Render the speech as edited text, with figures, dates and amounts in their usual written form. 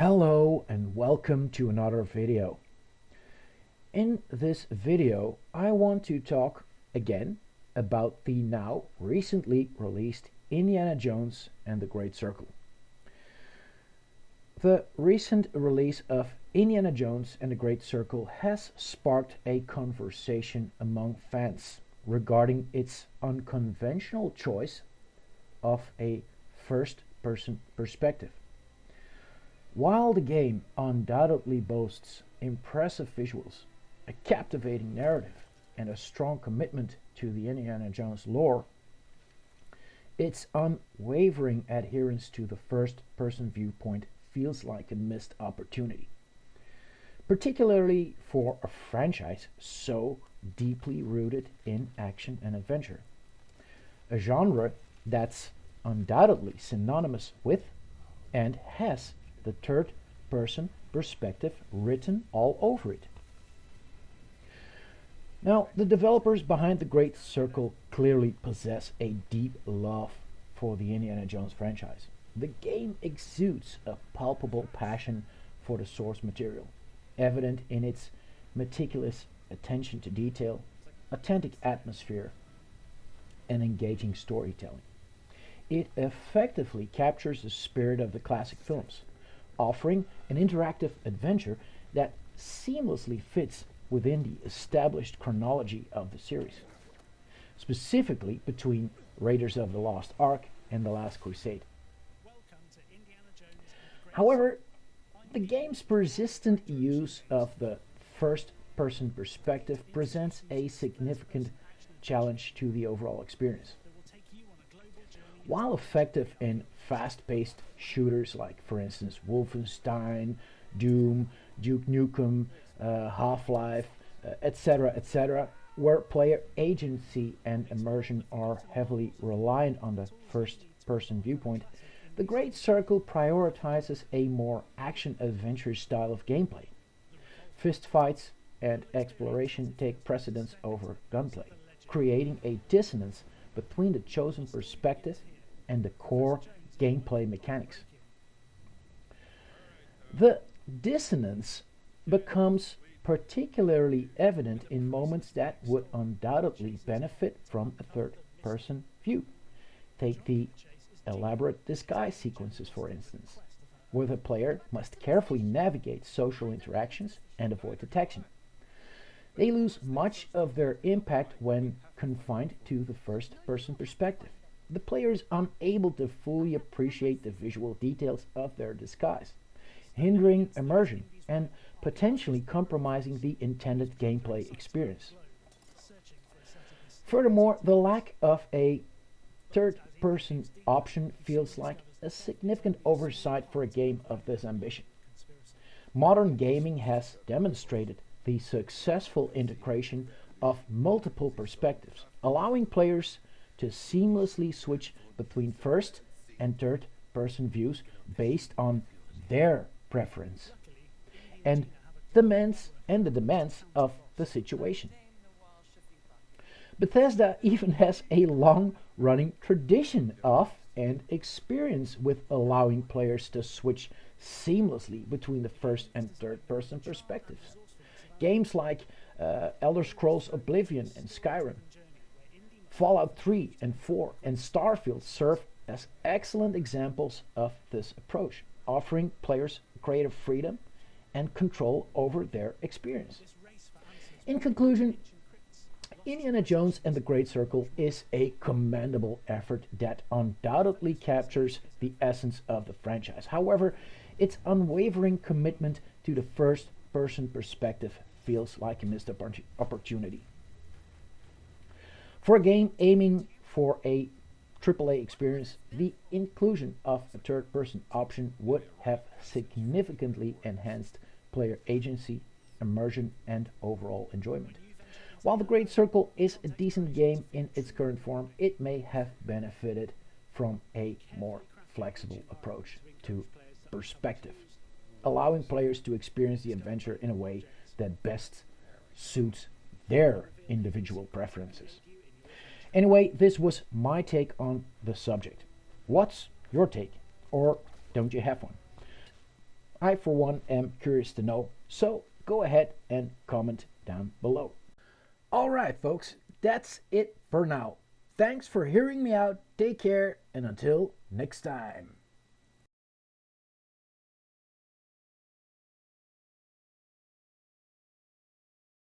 Hello and welcome to another video. In this video I want to talk again about the now recently released Indiana Jones and the Great Circle. The recent release of Indiana Jones and the Great Circle has sparked a conversation among fans regarding its unconventional choice of a first-person perspective. While the game undoubtedly boasts impressive visuals, a captivating narrative, and a strong commitment to the Indiana Jones lore, its unwavering adherence to the first-person viewpoint feels like a missed opportunity, particularly for a franchise so deeply rooted in action and adventure, a genre that's undoubtedly synonymous with and has the third person perspective written all over it. Now, the developers behind the Great Circle clearly possess a deep love for the Indiana Jones franchise. The game exudes a palpable passion for the source material, evident in its meticulous attention to detail, authentic atmosphere, and engaging storytelling. It effectively captures the spirit of the classic films, offering an interactive adventure that seamlessly fits within the established chronology of the series, specifically between Raiders of the Lost Ark and The Last Crusade. However, the game's persistent use of the first-person perspective presents a significant challenge to the overall experience. While effective in fast-paced shooters like, for instance, Wolfenstein, Doom, Duke Nukem, Half-Life, etc., where player agency and immersion are heavily reliant on the first-person viewpoint, the Great Circle prioritizes a more action-adventure style of gameplay. Fistfights and exploration take precedence over gunplay, creating a dissonance between the chosen perspective and the core gameplay mechanics. The dissonance becomes particularly evident in moments that would undoubtedly benefit from a third-person view. Take the elaborate disguise sequences, for instance, where the player must carefully navigate social interactions and avoid detection. They lose much of their impact when confined to the first-person perspective. The player is unable to fully appreciate the visual details of their disguise, hindering immersion and potentially compromising the intended gameplay experience. Furthermore, the lack of a third-person option feels like a significant oversight for a game of this ambition. Modern gaming has demonstrated the successful integration of multiple perspectives, allowing players to seamlessly switch between first and third person views based on their preference and the demands of the situation. Bethesda even has a long running tradition of and experience with allowing players to switch seamlessly between the first and third person perspectives. Games like Elder Scrolls Oblivion and Skyrim, Fallout 3 and 4, and Starfield serve as excellent examples of this approach, offering players creative freedom and control over their experience. In conclusion, Indiana Jones and the Great Circle is a commendable effort that undoubtedly captures the essence of the franchise. However, its unwavering commitment to the first-person perspective feels like a missed opportunity. For a game aiming for a AAA experience, the inclusion of a third-person option would have significantly enhanced player agency, immersion, and overall enjoyment. While the Great Circle is a decent game in its current form, it may have benefited from a more flexible approach to perspective, allowing players to experience the adventure in a way that best suits their individual preferences. Anyway, this was my take on the subject. What's your take? Or don't you have one? I, for one, am curious to know, so go ahead and comment down below. All right, folks, that's it for now. Thanks for hearing me out. Take care, and until next time.